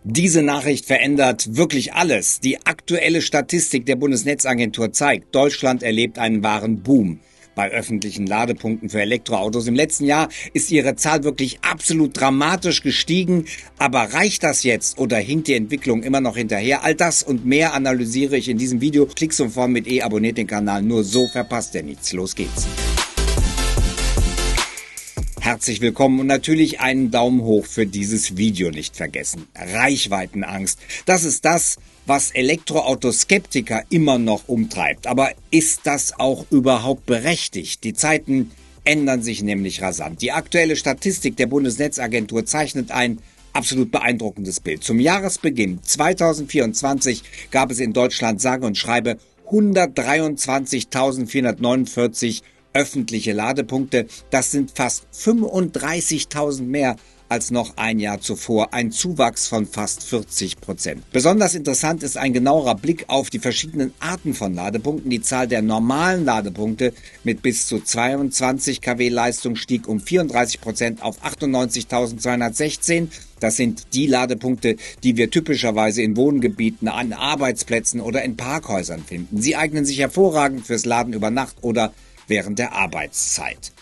Diese Nachricht verändert wirklich alles. Die aktuelle Statistik der Bundesnetzagentur zeigt, Deutschland erlebt einen wahren Boom bei öffentlichen Ladepunkten für Elektroautos. Im letzten Jahr ist ihre Zahl wirklich absolut dramatisch gestiegen. Aber reicht das jetzt oder hinkt die Entwicklung immer noch hinterher? All das und mehr analysiere ich in diesem Video. Klick sofort mit abonniert den Kanal, nur so verpasst ihr nichts. Los geht's. Herzlich willkommen und natürlich einen Daumen hoch für dieses Video nicht vergessen. Reichweitenangst, das ist das, was Elektroautoskeptiker immer noch umtreibt. Aber ist das auch überhaupt berechtigt? Die Zeiten ändern sich nämlich rasant. Die aktuelle Statistik der Bundesnetzagentur zeichnet ein absolut beeindruckendes Bild. Zum Jahresbeginn 2024 gab es in Deutschland sage und schreibe 123.449 öffentliche Ladepunkte. Das sind fast 35.000 mehr als noch ein Jahr zuvor, ein Zuwachs von fast 40%. Besonders interessant ist ein genauerer Blick auf die verschiedenen Arten von Ladepunkten. Die Zahl der normalen Ladepunkte mit bis zu 22 kW Leistung stieg um 34% auf 98.216. Das sind die Ladepunkte, die wir typischerweise in Wohngebieten, an Arbeitsplätzen oder in Parkhäusern finden. Sie eignen sich hervorragend fürs Laden über Nacht oder während der Arbeitszeit.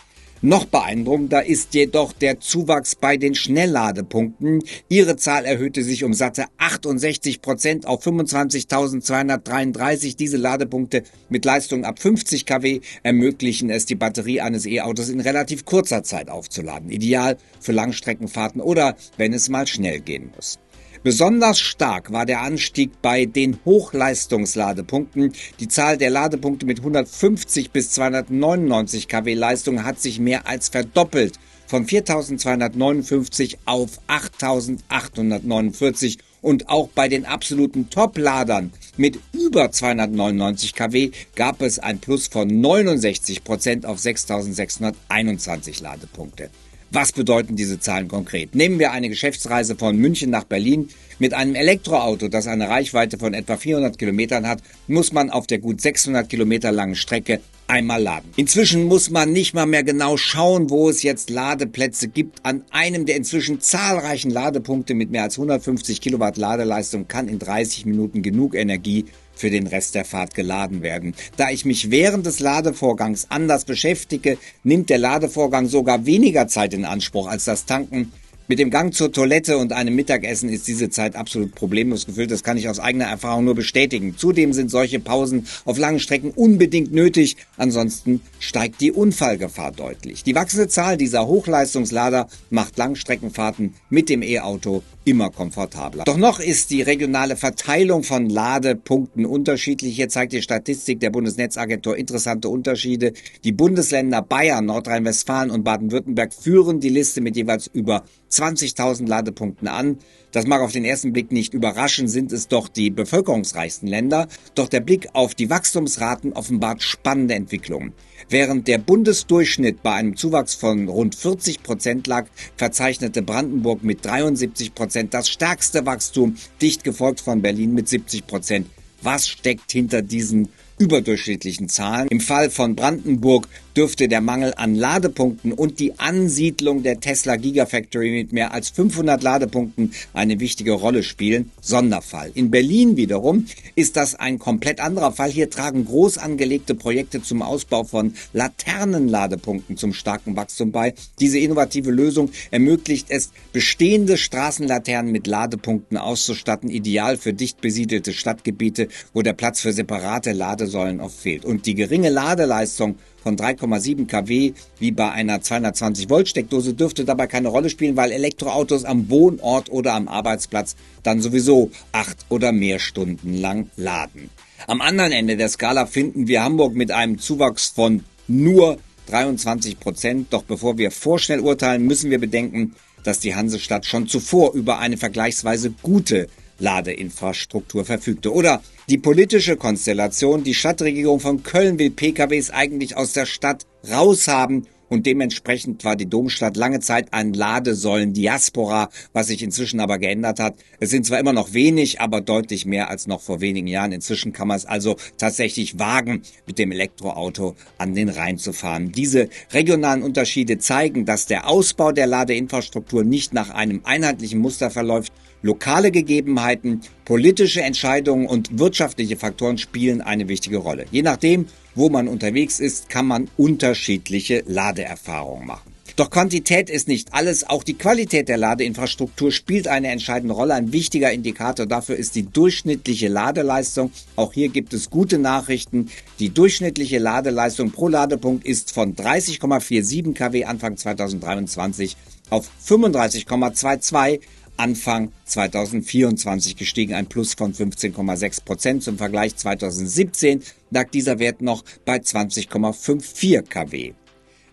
Noch beeindruckender ist jedoch der Zuwachs bei den Schnellladepunkten. Ihre Zahl erhöhte sich um satte 68% auf 25.233. Diese Ladepunkte mit Leistung ab 50 kW ermöglichen es, die Batterie eines E-Autos in relativ kurzer Zeit aufzuladen. Ideal für Langstreckenfahrten oder wenn es mal schnell gehen muss. Besonders stark war der Anstieg bei den Hochleistungsladepunkten. Die Zahl der Ladepunkte mit 150 bis 299 kW Leistung hat sich mehr als verdoppelt, von 4.259 auf 8.849. Und auch bei den absoluten Top-Ladern mit über 299 kW gab es ein Plus von 69% auf 6.621 Ladepunkte. Was bedeuten diese Zahlen konkret? Nehmen wir eine Geschäftsreise von München nach Berlin. Mit einem Elektroauto, das eine Reichweite von etwa 400 Kilometern hat, muss man auf der gut 600 Kilometer langen Strecke einmal laden. Inzwischen muss man nicht mal mehr genau schauen, wo es jetzt Ladeplätze gibt. An einem der inzwischen zahlreichen Ladepunkte mit mehr als 150 Kilowatt Ladeleistung kann in 30 Minuten genug Energie für den Rest der Fahrt geladen werden. Da ich mich während des Ladevorgangs anders beschäftige, nimmt der Ladevorgang sogar weniger Zeit in Anspruch als das Tanken. Mit dem Gang zur Toilette und einem Mittagessen ist diese Zeit absolut problemlos gefüllt. Das kann ich aus eigener Erfahrung nur bestätigen. Zudem sind solche Pausen auf langen Strecken unbedingt nötig. Ansonsten steigt die Unfallgefahr deutlich. Die wachsende Zahl dieser Hochleistungslader macht Langstreckenfahrten mit dem E-Auto immer komfortabler. Doch noch ist die regionale Verteilung von Ladepunkten unterschiedlich. Hier zeigt die Statistik der Bundesnetzagentur interessante Unterschiede. Die Bundesländer Bayern, Nordrhein-Westfalen und Baden-Württemberg führen die Liste mit jeweils über 20.000 Ladepunkten an. Das mag auf den ersten Blick nicht überraschen, sind es doch die bevölkerungsreichsten Länder. Doch der Blick auf die Wachstumsraten offenbart spannende Entwicklungen. Während der Bundesdurchschnitt bei einem Zuwachs von rund 40% lag, verzeichnete Brandenburg mit 73% das stärkste Wachstum, dicht gefolgt von Berlin mit 70%. Was steckt hinter diesen überdurchschnittlichen Zahlen? Im Fall von Brandenburg dürfte der Mangel an Ladepunkten und die Ansiedlung der Tesla Gigafactory mit mehr als 500 Ladepunkten eine wichtige Rolle spielen. Sonderfall. In Berlin wiederum ist das ein komplett anderer Fall. Hier tragen groß angelegte Projekte zum Ausbau von Laternenladepunkten zum starken Wachstum bei. Diese innovative Lösung ermöglicht es, bestehende Straßenlaternen mit Ladepunkten auszustatten, ideal für dicht besiedelte Stadtgebiete, wo der Platz für separate Ladesäulen oft fehlt. Und die geringe Ladeleistung von 3,7 kW wie bei einer 220-Volt-Steckdose dürfte dabei keine Rolle spielen, weil Elektroautos am Wohnort oder am Arbeitsplatz dann sowieso 8 oder mehr Stunden lang laden. Am anderen Ende der Skala finden wir Hamburg mit einem Zuwachs von nur 23%. Doch bevor wir vorschnell urteilen, müssen wir bedenken, dass die Hansestadt schon zuvor über eine vergleichsweise gute Ladeinfrastruktur verfügte. Oder die politische Konstellation, die Stadtregierung von Köln will PKWs eigentlich aus der Stadt raushaben und dementsprechend war die Domstadt lange Zeit ein Ladesäulen-Diaspora, was sich inzwischen aber geändert hat. Es sind zwar immer noch wenig, aber deutlich mehr als noch vor wenigen Jahren. Inzwischen kann man es also tatsächlich wagen, mit dem Elektroauto an den Rhein zu fahren. Diese regionalen Unterschiede zeigen, dass der Ausbau der Ladeinfrastruktur nicht nach einem einheitlichen Muster verläuft. Lokale Gegebenheiten, politische Entscheidungen und wirtschaftliche Faktoren spielen eine wichtige Rolle. Je nachdem, wo man unterwegs ist, kann man unterschiedliche Ladeerfahrungen machen. Doch Quantität ist nicht alles, auch die Qualität der Ladeinfrastruktur spielt eine entscheidende Rolle. Ein wichtiger Indikator dafür ist die durchschnittliche Ladeleistung. Auch hier gibt es gute Nachrichten. Die durchschnittliche Ladeleistung pro Ladepunkt ist von 30,47 kW Anfang 2023 auf 35,22 Anfang 2024 gestiegen, ein Plus von 15,6%. Zum Vergleich 2017 lag dieser Wert noch bei 20,54 kW.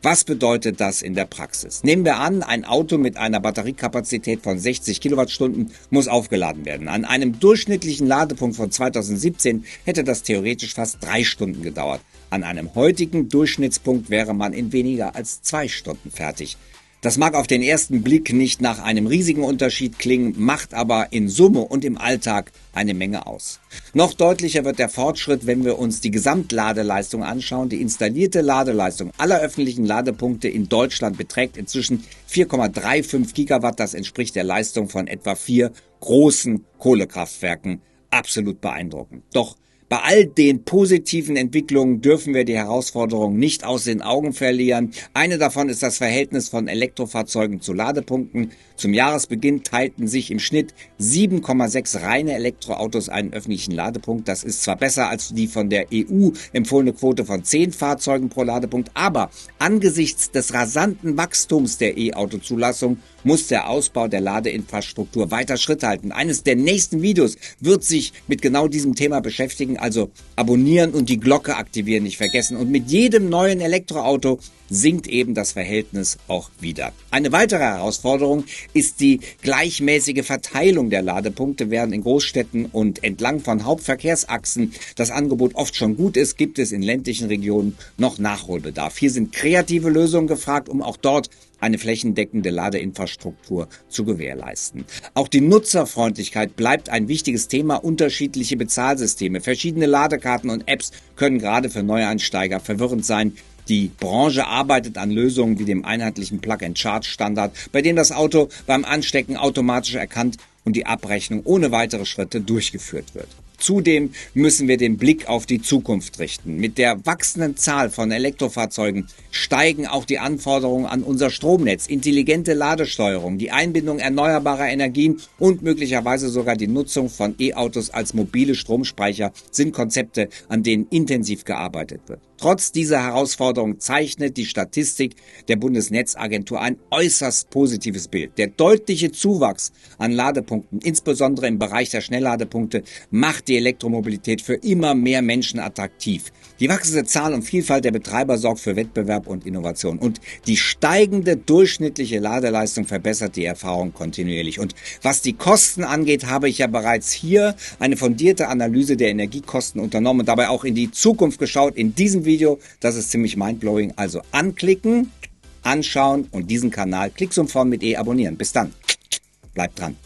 Was bedeutet das in der Praxis? Nehmen wir an, ein Auto mit einer Batteriekapazität von 60 Kilowattstunden muss aufgeladen werden. An einem durchschnittlichen Ladepunkt von 2017 hätte das theoretisch fast 3 Stunden gedauert. An einem heutigen Durchschnittspunkt wäre man in weniger als 2 Stunden fertig. Das mag auf den ersten Blick nicht nach einem riesigen Unterschied klingen, macht aber in Summe und im Alltag eine Menge aus. Noch deutlicher wird der Fortschritt, wenn wir uns die Gesamtladeleistung anschauen. Die installierte Ladeleistung aller öffentlichen Ladepunkte in Deutschland beträgt inzwischen 4,35 Gigawatt. Das entspricht der Leistung von etwa 4 großen Kohlekraftwerken. Absolut beeindruckend. Doch bei all den positiven Entwicklungen dürfen wir die Herausforderungen nicht aus den Augen verlieren. Eine davon ist das Verhältnis von Elektrofahrzeugen zu Ladepunkten. Zum Jahresbeginn teilten sich im Schnitt 7,6 reine Elektroautos einen öffentlichen Ladepunkt. Das ist zwar besser als die von der EU empfohlene Quote von 10 Fahrzeugen pro Ladepunkt, aber angesichts des rasanten Wachstums der E-Auto-Zulassung muss der Ausbau der Ladeinfrastruktur weiter Schritt halten. Eines der nächsten Videos wird sich mit genau diesem Thema beschäftigen, also abonnieren und die Glocke aktivieren nicht vergessen. Und mit jedem neuen Elektroauto sinkt eben das Verhältnis auch wieder. Eine weitere Herausforderung ist die gleichmäßige Verteilung der Ladepunkte. Während in Großstädten und entlang von Hauptverkehrsachsen das Angebot oft schon gut ist, gibt es in ländlichen Regionen noch Nachholbedarf. Hier sind kreative Lösungen gefragt, um auch dort eine flächendeckende Ladeinfrastruktur zu gewährleisten. Auch die Nutzerfreundlichkeit bleibt ein wichtiges Thema. Unterschiedliche Bezahlsysteme, verschiedene Ladekarten und Apps können gerade für Neueinsteiger verwirrend sein. Die Branche arbeitet an Lösungen wie dem einheitlichen Plug-and-Charge-Standard, bei dem das Auto beim Anstecken automatisch erkannt und die Abrechnung ohne weitere Schritte durchgeführt wird. Zudem müssen wir den Blick auf die Zukunft richten. Mit der wachsenden Zahl von Elektrofahrzeugen steigen auch die Anforderungen an unser Stromnetz. Intelligente Ladesteuerung, die Einbindung erneuerbarer Energien und möglicherweise sogar die Nutzung von E-Autos als mobile Stromspeicher sind Konzepte, an denen intensiv gearbeitet wird. Trotz dieser Herausforderung zeichnet die Statistik der Bundesnetzagentur ein äußerst positives Bild. Der deutliche Zuwachs an Ladepunkten, insbesondere im Bereich der Schnellladepunkte, macht die Elektromobilität für immer mehr Menschen attraktiv. Die wachsende Zahl und Vielfalt der Betreiber sorgt für Wettbewerb und Innovation. Und die steigende durchschnittliche Ladeleistung verbessert die Erfahrung kontinuierlich. Und was die Kosten angeht, habe ich ja bereits hier eine fundierte Analyse der Energiekosten unternommen und dabei auch in die Zukunft geschaut. In diesem Video, das ist ziemlich mindblowing. Also anklicken, anschauen und diesen Kanal Klicksum von mit E abonnieren. Bis dann. Bleibt dran.